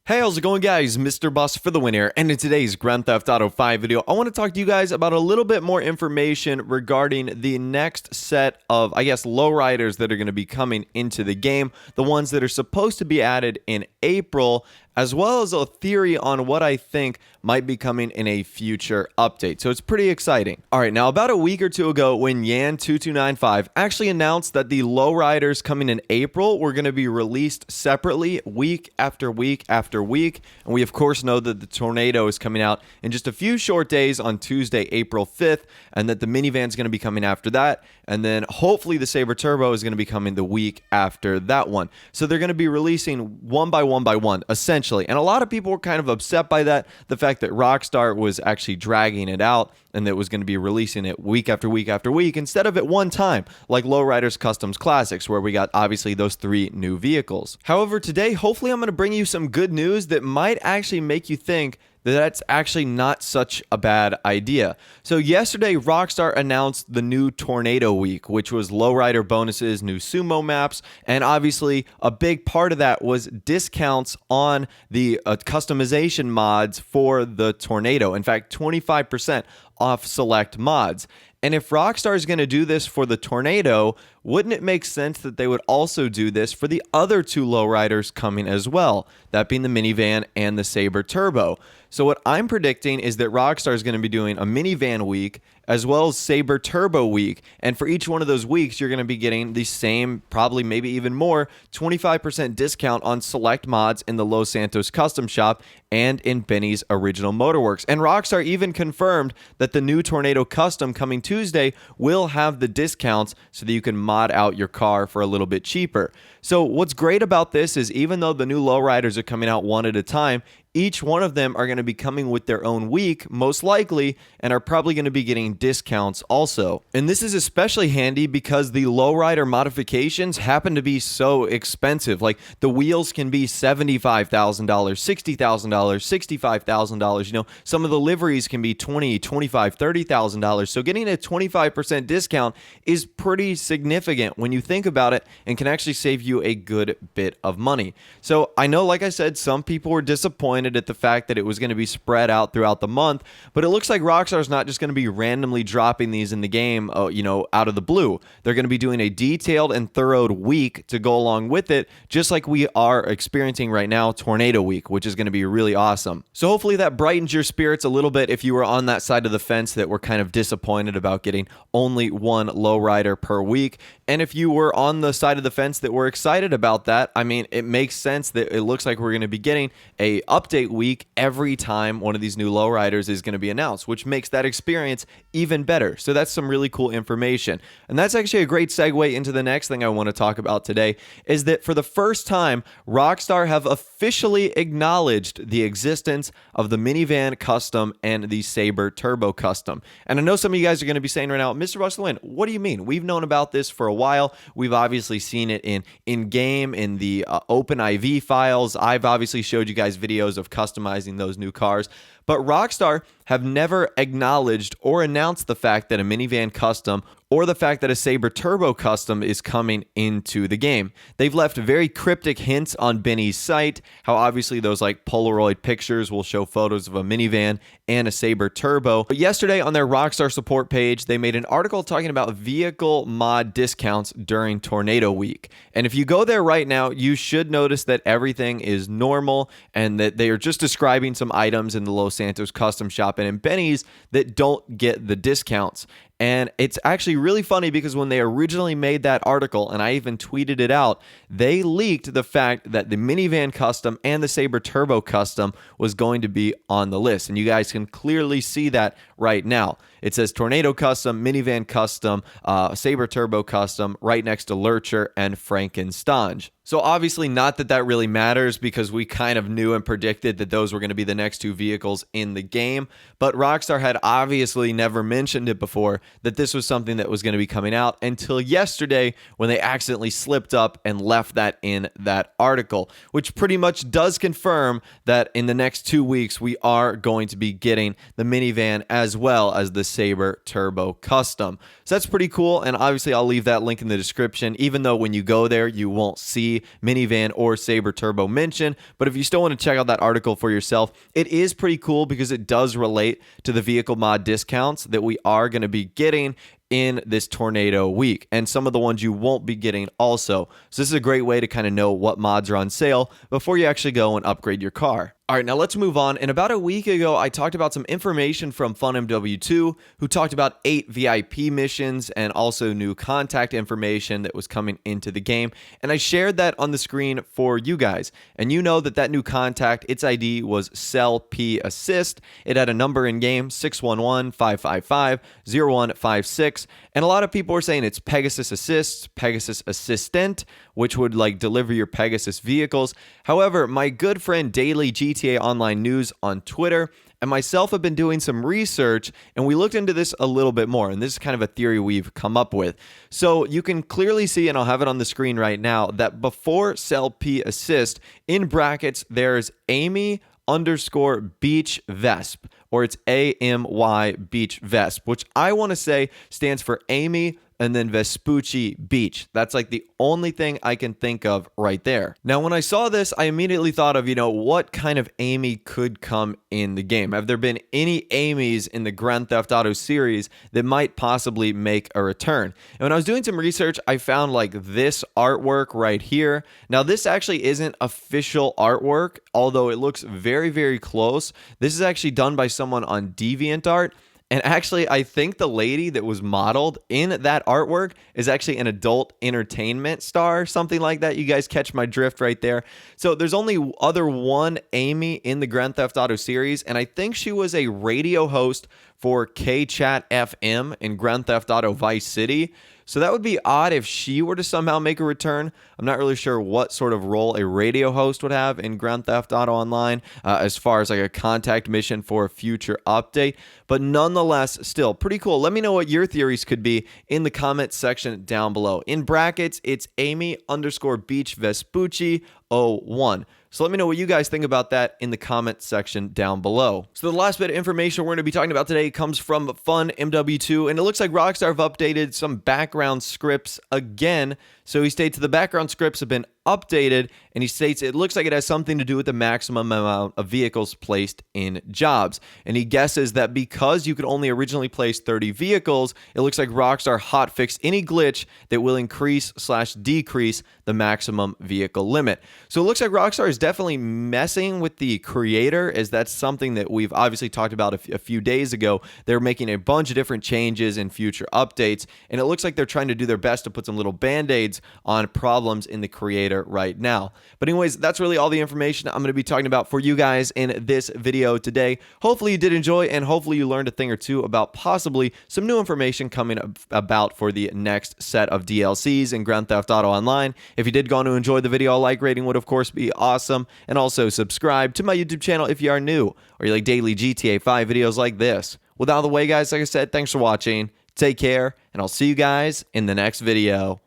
Hey, how's it going, guys? Mr. Boss for the win here, and in today's Grand Theft Auto 5 video, I want to talk to you guys about a little bit more information regarding the next set of, lowriders that are going to be coming into the game, the ones that are supposed to be added in April, as well as a theory on what I think might be coming in a future update. So it's pretty exciting. All right, now about a week or two ago, when Yan2295 actually announced that the lowriders coming in April were going to be released separately week after week after week. And we of course know that the Tornado is coming out in just a few short days on Tuesday, April 5th, and that the minivan is going to be coming after that. And then hopefully the Sabre Turbo is going to be coming the week after that one. So they're going to be releasing one by one, essentially. And a lot of people were kind of upset by that, the fact that Rockstar was actually dragging it out and that it was going to be releasing it week after week after week instead of at one time, like Lowriders Customs Classics, where we got obviously those 3 new vehicles. However, today, hopefully I'm going to bring you some good news that might actually make you think that's actually not such a bad idea. So yesterday, Rockstar announced the new Tornado Week, which was lowrider bonuses, new sumo maps, and obviously a big part of that was discounts on the customization mods for the Tornado. In fact, 25% off select mods. And if Rockstar is going to do this for the Tornado, wouldn't it make sense that they would also do this for the other 2 lowriders coming as well, that being the minivan and the Sabre Turbo? So what I'm predicting is that Rockstar is going to be doing a minivan week as well as Sabre Turbo week, and for each one of those weeks, you're going to be getting the same, probably maybe even more, 25% discount on select mods in the Los Santos Custom Shop and in Benny's Original Motorworks. And Rockstar even confirmed that the new Tornado Custom coming Tuesday will have the discounts so that you can mod out your car for a little bit cheaper. So what's great about this is even though the new lowriders are coming out one at a time, each one of them are going to be coming with their own week, most likely, and are probably going to be getting discounts also. And this is especially handy because the lowrider modifications happen to be so expensive. Like the wheels can be $75,000, $60,000, $65,000. You know, some of the liveries can be $20,000, $25,000, $30,000. So getting a 25% discount is pretty significant when you think about it and can actually save you a good bit of money. So I know, like I said, some people were disappointed at the fact that it was going to be spread out throughout the month, but it looks like Rockstar's not just going to be randomly dropping these in the game, out of the blue. They're going to be doing a detailed and thorough week to go along with it, just like we are experiencing right now, Tornado Week, which is going to be really awesome. So hopefully that brightens your spirits a little bit if you were on that side of the fence that were kind of disappointed about getting only one lowrider per week. And if you were on the side of the fence that were excited about that, I mean, it makes sense that it looks like we're going to be getting a update week every time one of these new lowriders is going to be announced, which makes that experience even better. So that's some really cool information. And that's actually a great segue into the next thing I want to talk about today, is that for the first time, Rockstar have officially acknowledged the existence of the minivan custom and the Sabre Turbo custom. And I know some of you guys are going to be saying right now, Mr. Russell, what do you mean? We've known about this for a while. We've obviously seen it in-game, in the OpenIV files. I've obviously showed you guys videos of customizing those new cars. But Rockstar have never acknowledged or announced the fact that a minivan custom or the fact that a Sabre Turbo custom is coming into the game. They've left very cryptic hints on Benny's site, how obviously those like Polaroid pictures will show photos of a minivan and a Sabre Turbo. But yesterday on their Rockstar support page, they made an article talking about vehicle mod discounts during Tornado Week. And if you go there right now, you should notice that everything is normal and that they are just describing some items in the Los Santos Custom Shop and in Benny's that don't get the discounts. And it's actually really funny because when they originally made that article, and I even tweeted it out, they leaked the fact that the minivan custom and the Sabre Turbo custom was going to be on the list. And you guys can clearly see that right now. It says Tornado Custom, Minivan Custom, Sabre Turbo Custom, right next to Lurcher and Frankenstange. So obviously not that that really matters because we kind of knew and predicted that those were going to be the next 2 vehicles in the game. But Rockstar had obviously never mentioned it before that this was something that was going to be coming out until yesterday when they accidentally slipped up and left that in that article, which pretty much does confirm that in the next 2 weeks we are going to be getting the minivan as well as the Sabre Turbo Custom. So that's pretty cool, and obviously I'll leave that link in the description, even though when you go there you won't see SUV, minivan, or Sabre Turbo mentioned. But if you still want to check out that article for yourself, it is pretty cool because it does relate to the vehicle mod discounts that we are going to be getting in this tornado week, and some of the ones you won't be getting also. So this is a great way to kind of know what mods are on sale before you actually go and upgrade your car. All right, now let's move on. And about a week ago, I talked about some information from FunMW2, who talked about 8 VIP missions and also new contact information that was coming into the game. And I shared that on the screen for you guys. And you know that that new contact, its ID was Cell P Assist. It had a number in game, 611-555-0156. And a lot of people were saying it's Pegasus Assist, Pegasus Assistant, which would like deliver your Pegasus vehicles. However, my good friend Daily GTA Online News on Twitter and myself have been doing some research, and we looked into this a little bit more, and this is kind of a theory we've come up with. So you can clearly see, and I'll have it on the screen right now, that before Cell P Assist, in brackets, there's Amy_Beach Vesp, or it's AMY Beach Vesp, which I want to say stands for Amy and then Vespucci Beach. That's like the only thing I can think of right there. Now, when I saw this, I immediately thought of, what kind of Amy could come in the game? Have there been any Amys in the Grand Theft Auto series that might possibly make a return? And when I was doing some research, I found like this artwork right here. Now, this actually isn't official artwork, although it looks very, very close. This is actually done by someone on DeviantArt. And actually, I think the lady that was modeled in that artwork is actually an adult entertainment star, something like that. You guys catch my drift right there. So there's only one Amy in the Grand Theft Auto series, and I think she was a radio host for K-Chat FM in Grand Theft Auto Vice City. So that would be odd if she were to somehow make a return. I'm not really sure what sort of role a radio host would have in Grand Theft Auto Online as far as like a contact mission for a future update. But nonetheless, still pretty cool. Let me know what your theories could be in the comment section down below. In brackets, it's Amy_Beach Vespucci 01. So let me know what you guys think about that in the comment section down below. So the last bit of information we're going to be talking about today comes from FunMW2, and it looks like Rockstar have updated some background scripts again. So he states the background scripts have been updated, and he states it looks like it has something to do with the maximum amount of vehicles placed in jobs. And he guesses that because you could only originally place 30 vehicles, it looks like Rockstar hotfixed any glitch that will increase/decrease the maximum vehicle limit. So it looks like Rockstar is definitely messing with the creator, as that's something that we've obviously talked about a few days ago. They're making a bunch of different changes in future updates, and it looks like they're trying to do their best to put some little band-aids on problems in the creator right now. But anyways, that's really all the information I'm going to be talking about for you guys in this video today. Hopefully you did enjoy, and hopefully you learned a thing or two about possibly some new information coming about for the next set of DLCs in Grand Theft Auto Online. If you did go on to enjoy the video, a like rating would of course be awesome, and also subscribe to my YouTube channel if you are new or you like daily GTA 5 videos like this. With out of the way, guys, like I said, thanks for watching, take care, and I'll see you guys in the next video.